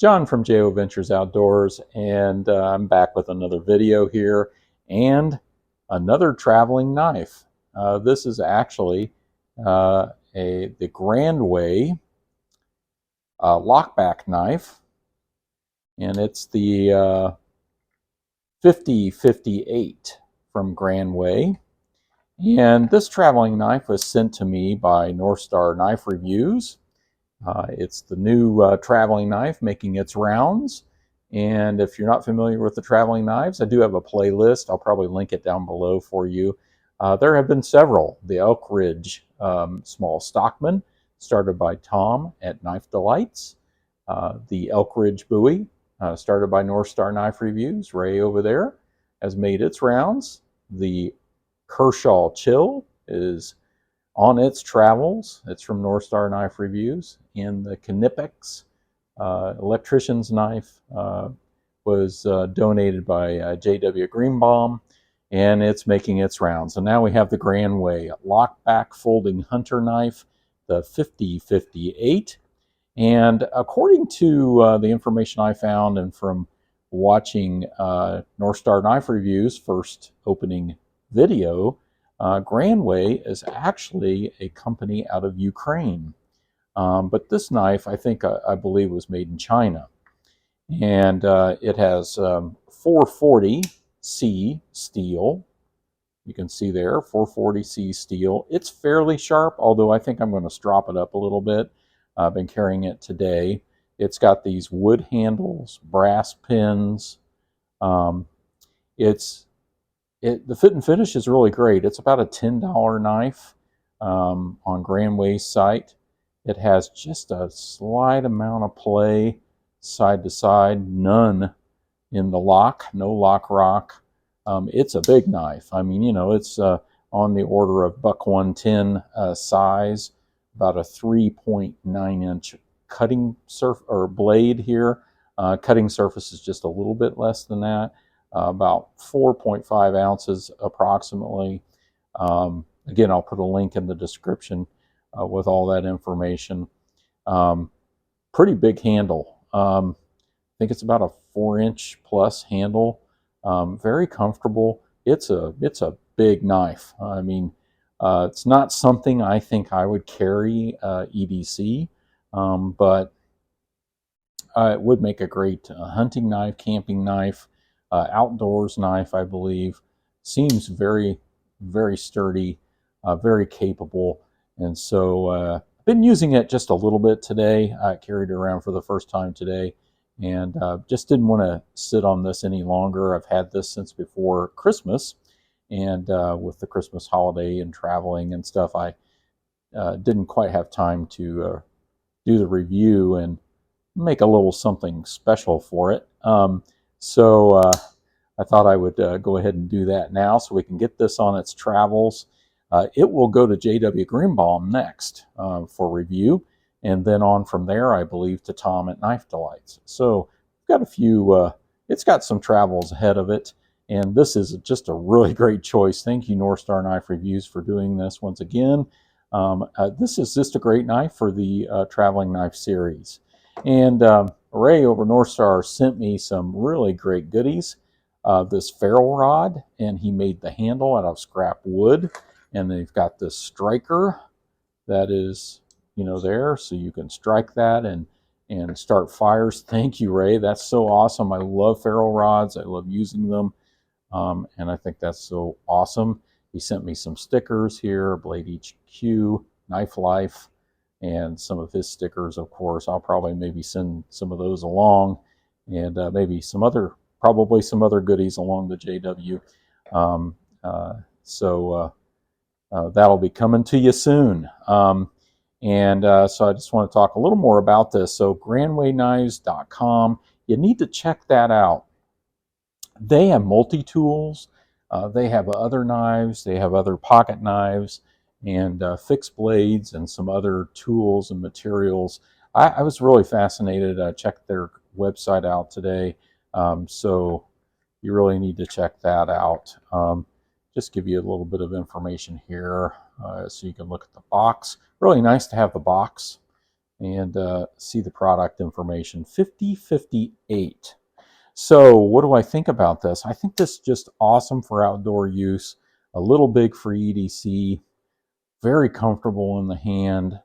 John from JO Ventures Outdoors, and I'm back with another video here and another traveling knife. This is actually the Grandway lockback knife, and it's the 5058 from Grandway. And this traveling knife was sent to me by North Star Knife Reviews. It's the new traveling knife making its rounds. And if you're not familiar with the traveling knives, I do have a playlist. I'll probably link it down below for you. There have been several. The Elk Ridge Small Stockman, started by Tom at Knife Delights. The Elk Ridge Bowie, started by North Star Knife Reviews. Ray over there has made its rounds. The Kershaw Chill is on its travels. It's from North Star Knife Reviews. And the Knipex electrician's knife was donated by J.W. Greenbaum, and it's making its rounds. And now we have the Grandway lockback folding hunter knife, the 5058. And according to the information I found and from watching North Star Knife Reviews' first opening video, Grandway is actually a company out of Ukraine. But this knife, I believe, was made in China. And it has 440C steel. You can see there, 440C steel. It's fairly sharp, although I think I'm going to strop it up a little bit. I've been carrying it today. It's got these wood handles, brass pins. The fit and finish is really great. It's about a $10 knife on Grandway's site. It has just a slight amount of play side to side, none in the lock, no lock rock. It's a big knife. I mean, you know, it's on the order of buck 110 size, about a 3.9-inch cutting blade here. Cutting surface is just a little bit less than that, about 4.5 ounces approximately. Again, I'll put a link in the description with all that information. Pretty big handle. I think it's about a 4-inch plus handle. Very comfortable. It's a big knife. I mean, it's not something I think I would carry EDC, but it would make a great hunting knife, camping knife, outdoors knife, I believe. Seems very, very sturdy, very capable. And so I've been using it just a little bit today. I carried it around for the first time today, and just didn't want to sit on this any longer. I've had this since before Christmas, and with the Christmas holiday and traveling and stuff, I didn't quite have time to do the review and make a little something special for it. So I thought I would go ahead and do that now so we can get this on its travels. It will go to J.W. Greenbaum next for review, and then on from there, I believe, to Tom at Knife Delights. So we've got a few, it's got some travels ahead of it, and this is just a really great choice. Thank you, North Star Knife Reviews, for doing this once again. This is just a great knife for the traveling knife series. And Ray over North Star sent me some really great goodies. This ferrule rod, and he made the handle out of scrap wood. And they've got this striker that is, you know, there, so you can strike that and start fires. Thank you, Ray. That's so awesome. I love ferrule rods. I love using them, and I think that's so awesome. He sent me some stickers here, Blade HQ, Knife Life, and some of his stickers, of course. I'll probably maybe send some of those along, and maybe probably some other goodies along the JW. That'll be coming to you soon. So I just want to talk a little more about this. So grandwayknives.com, you need to check that out. They have multi-tools. They have other knives. They have other pocket knives and fixed blades and some other tools and materials. I was really fascinated. I checked their website out today. So you really need to check that out. Just give you a little bit of information here so you can look at the box. Really nice to have the box. and see the product information. 5058. So what do I think about this? I think this is just awesome for outdoor use, a little big for EDC, very comfortable in the hand.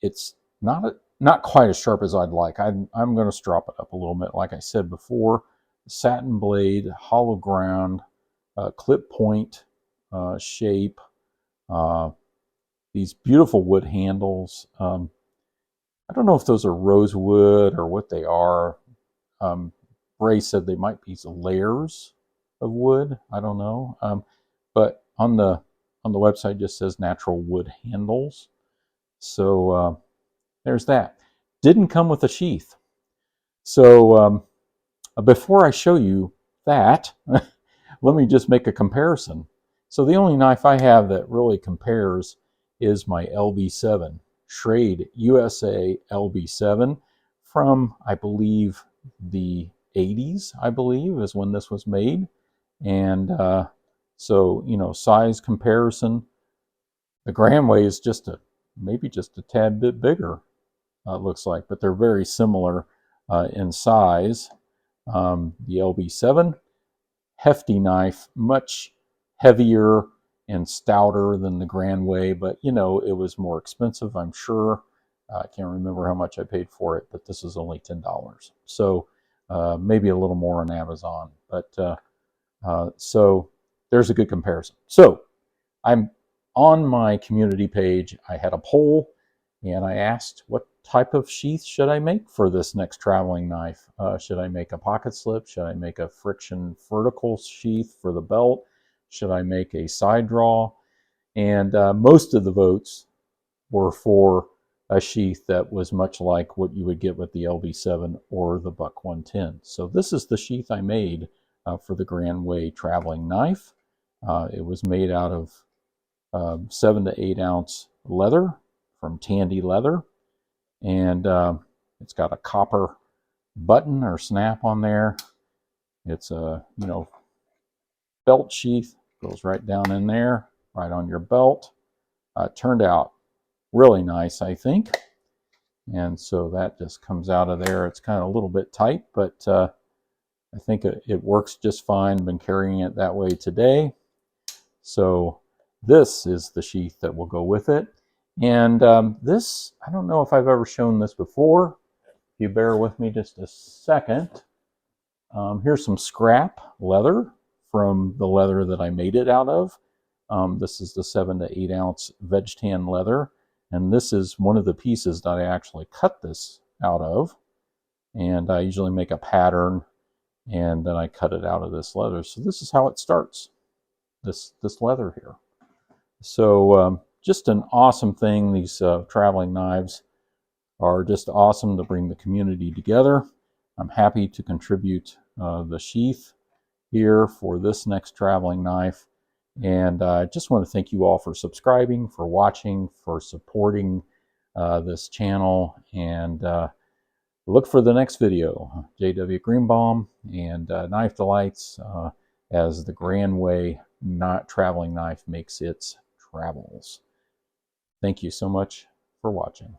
It's not quite as sharp as I'd like. I'm going to strop it up a little bit. Like I said before, satin blade, hollow ground, clip point shape, uh, these beautiful wood handles. I don't know if those are rosewood or what they are. Ray said they might be layers of wood. I don't know. But on the website, it just says natural wood handles. So there's that. Didn't come with a sheath. So before I show you that, let me just make a comparison. So the only knife I have that really compares is my LB7, Schrade USA LB7 from, I believe, the 80s, I believe, is when this was made. And so, you know, size comparison, the Grandway is maybe just a tad bit bigger, it looks like, but they're very similar in size. The LB7, hefty knife, much heavier and stouter than the Grandway, but you know, it was more expensive, I'm sure. I can't remember how much I paid for it, but this is only $10. So maybe a little more on Amazon. But so there's a good comparison. So I'm on my community page. I had a poll and I asked what type of sheath should I make for this next traveling knife. Should I make a pocket slip? Should I make a friction vertical sheath for the belt? Should I make a side draw? And most of the votes were for a sheath that was much like what you would get with the LB7 or the Buck 110. So this is the sheath I made for the Grandway traveling knife. It was made out of 7 to 8 ounce leather from Tandy Leather, and it's got a copper button or snap on there. It's a belt sheath, goes right down in there, right on your belt. Turned out really nice, I think. And so that just comes out of there. It's kind of a little bit tight, but I think it works just fine. Been carrying it that way today. So this is the sheath that will go with it. And this, I don't know if I've ever shown this before. If you bear with me just a second. Here's some scrap leather from the leather that I made it out of. This is the 7 to 8 ounce veg tan leather. And this is one of the pieces that I actually cut this out of. And I usually make a pattern and then I cut it out of this leather. So this is how it starts, this leather here. So just an awesome thing. These traveling knives are just awesome to bring the community together. I'm happy to contribute the sheath here for this next traveling knife. And I just want to thank you all for subscribing, for watching, for supporting this channel. And look for the next video, J.W. Greenbaum and Knife Delights, as the Grandway traveling knife makes its travels. Thank you so much for watching.